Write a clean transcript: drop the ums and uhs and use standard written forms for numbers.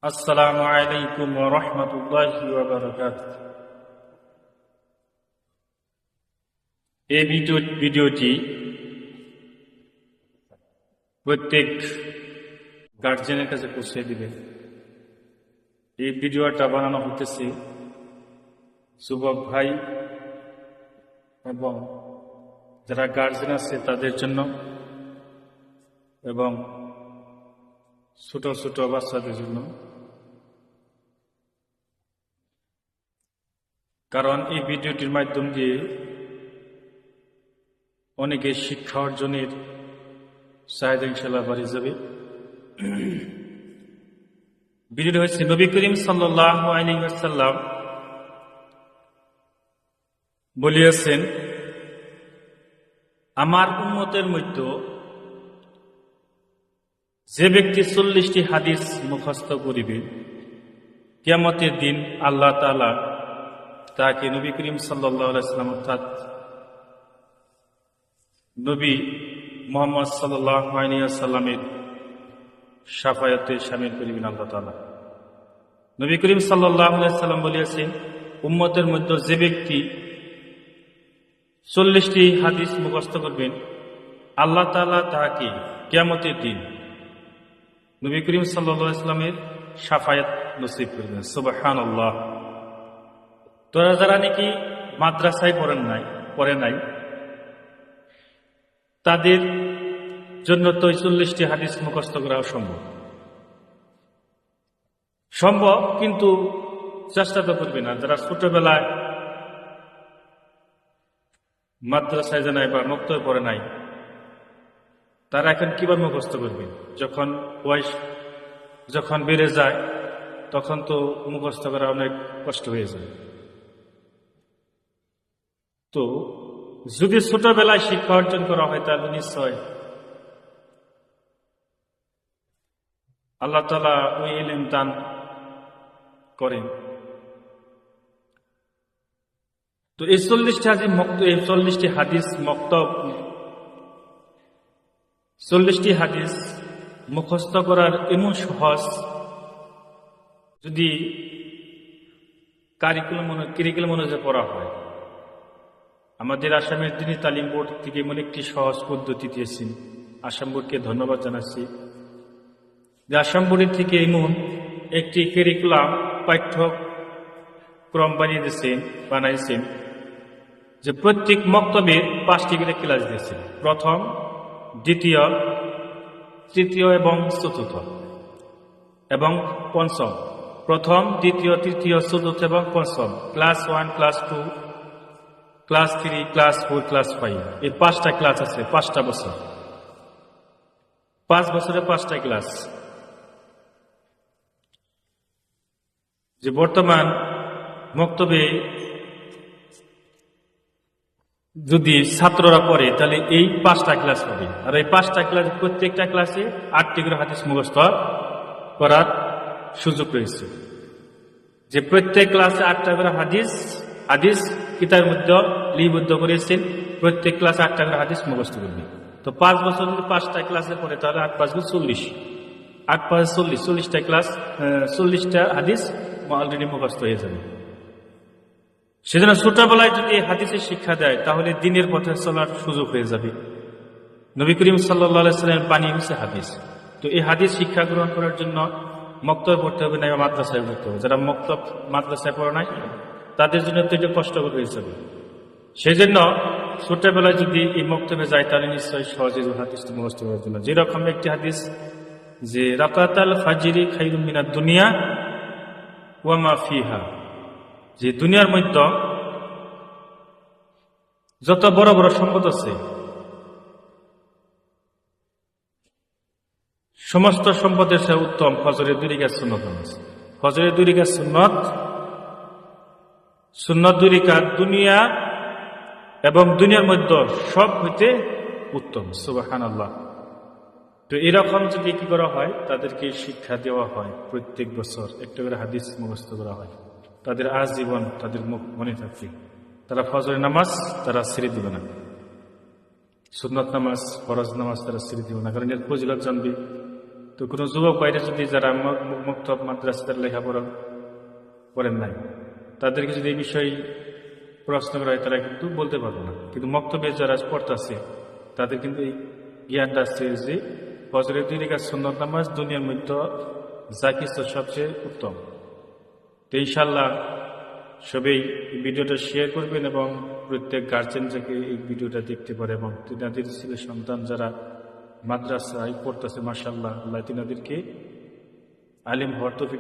আসসালামু আলাইকুম ওয়া রাহমাতুল্লাহি ওয়া বারাকাতুহু। এই ভিডিওটি প্রত্যেক গার্জিয়ানের কাছে পৌঁছে দিবে। এই ভিডিওটা বানানো হতেছে যুবক ভাই এবং যারা গার্জিয়ান আছে তাদের জন্য এবং ছোট ছোট বাচ্চাদের জন্য। কারণ এই ভিডিওটির মাধ্যম দিয়ে অনেকে শিক্ষা অর্জনের চাহিদা ইনশাআল্লাহ বাড়িয়ে যাবে। ভিডিওটি হচ্ছে নবী করিম সাল্লাল্লাহু আলাইহি ওয়াসাল্লাম বলিয়াছেন, আমার উম্মতের মধ্যে যে ব্যক্তি 40টি হাদিস মুখস্থ করিবে, কিয়ামতের দিন আল্লাহ তাআলা তাকে নবী করিম সাল্লাল্লাহু আলাইহি ওয়াসাল্লাম অর্থাৎ নবী মুহাম্মদ সাল্লাল্লাহু আলাইহি ওয়াসাল্লামের শাফায়াতে শামিল করিবেন আল্লাহ তাআলা। নবী করিম সাল্লাল্লাহু আলাইহি ওয়াসাল্লাম বলিয়াছেন, উম্মতের মধ্যে যে ব্যক্তি 40টি হাদিস মুখস্থ করবেন, আল্লাহ তাআলা তাকে কিয়ামতের দিন নবী করিম সাল্লাল্লাহু আলাইহি ওয়াসাল্লামের শাফায়াত নসিব করবেন। সুবহানাল্লাহ। তোরা যারা নাকি মাদ্রাসায় পড়ে নাই তাদের জন্য তো 40টি হাদিস মুখস্থ করা সম্ভব, কিন্তু চেষ্টা তো করবে না। যারা ছোটবেলায় মাদ্রাসায় জানায় বা মুক্তয় পড়ে নাই, তারা এখন কিভাবে মুখস্থ করবে? যখন বয়স বেড়ে যায় তখন তো মুখস্থ করা অনেক কষ্ট হয়ে যায়। তো যদি ছোটবেলায় শিক্ষা অর্জন করা হয় তাহলে নিশ্চয় আল্লাহ তাআলা ওই ইলম দান করেন। তো এই 40টি হাদিস মুখস্থ করার এমন সহজ, যদি কারিকুলাম অনুযায়ী পড়া হয়। আমাদের আসামের দ্বীনি তালিম বোর্ড থেকে এমন একটি সহজ পদ্ধতি দিয়েছেন, আসাম বোর্ডকে ধন্যবাদ জানাচ্ছি যে আসাম বোর্ডের থেকে এমন একটি কারিকুলাম পাঠ্যক্রম বানাইছেন যে প্রত্যেক মক্তবে 5টি করে ক্লাস দিয়েছেন। প্রথম, দ্বিতীয়, তৃতীয় এবং চতুর্থ এবং পঞ্চম। প্রথম, দ্বিতীয়, তৃতীয়, চতুর্থ এবং পঞ্চম। Class 1, class 2, class 3, class 4, class 5। এই 5টা ক্লাস আছে। 5টা বছর, 5 বছরে 5টা ক্লাস। যে বর্তমান মক্তবে যদি ছাত্ররা পড়ে তাহলে এই 5টা ক্লাস হবে। আর এই 5টা ক্লাস প্রত্যেকটা ক্লাসে 8টি করে হাদিস মুখস্থ করার সুযোগ রয়েছে। যে প্রত্যেক ক্লাসে 8টা করে হাদিস কিতাবের মধ্যে লিপিবদ্ধ করেছেন। প্রত্যেক ক্লাসে 8টা করে হাদিস মুখস্থ করবে। তো 5 বছর যদি 5টা ক্লাসে পড়ে তাহলে 8 × 5 = 40। 8 × 5 = 40। 40টা ক্লাস, 40টা হাদিস অলরেডি মুখস্থ হয়ে যাবে। সেজন্য ছোটবেলায় যদি হাদিসের শিক্ষা দেয় তাহলে দ্বীনের পথে চলার সুযোগ হয়ে যাবে। নবী করিম সাল্লাল্লাহু আলাইহি ওয়াসাল্লামের বাণী হচ্ছে হাদিস। তো এই হাদিস শিক্ষা গ্রহণ করার জন্য মক্তবে পড়তে হবে না, মাদ্রাসায় পড়তে হবে। যারা মাদ্রাসায় পড়ে নাই তাদের জন্য তো এটা কষ্টকর হয়ে যাবে। সেজন্য ছোটবেলায় যদি এই মক্তবে যায় তাহলে নিশ্চয়ই সহজে হাদিস মুখস্থ করার জন্য। যেরকম একটি হাদিস যে রাকাতাল ফাজরি খায়রুম মিনাদ দুনিয়া ওয়া মা ফিহা, যে দুনিয়ার মধ্যে যত বড় বড় সম্পদ আছে সমস্ত সম্পদের সে উত্তম ফজরের 2 রাকাত সুন্নত নামাজ। ফজরের 2 রাকাত সুন্নত 2 রাকাত দুনিয়া এবং দুনিয়ার মধ্যে সব হইতে উত্তম। সুবহানাল্লাহ। তো এরকম যদি কি করা হয়, তাদেরকে শিক্ষা দেওয়া হয়, প্রত্যেক বছর একটা করে হাদিস মুখস্থ করা হয়, তাদের আজীবন তাদের মুখ মনে থাকবে। তারা ফজরের নামাজ তারা ছেড়ে দিবে না, সুন্নত নামাজ, ফরজ নামাজ তারা ছেড়ে দিবে না, কারণ এর ফজিলত জানবে। তো কোনো যুবক বাইরে যদি যারা মুক্ত মাদ্রাসাদের লেখাপড়া করেন নাই, তাদেরকে যদি এই বিষয়ে প্রশ্ন করা হয় তারা কিন্তু বলতে পারবে না। কিন্তু মক্তবে যারা পড়তেছে তাদের কিন্তু এই জ্ঞানটা আসছে যে ফজরের 2 রাকাত সুন্নত নামাজ দুনিয়ার মধ্যে যা কিছু সবচেয়ে উত্তম। তো ইনশাল্লাহ সবাই এই ভিডিওটা শেয়ার করবেন এবং প্রত্যেক গার্জেন যাকে এই ভিডিওটা দেখতে পারে এবং তিনাদের ছেলে সন্তান যারা মাদ্রাসায় পড়তেছে, মাশাআল্লাহ, আল্লাহ তিনাদেরকে আলিম হওয়ার তৌফিক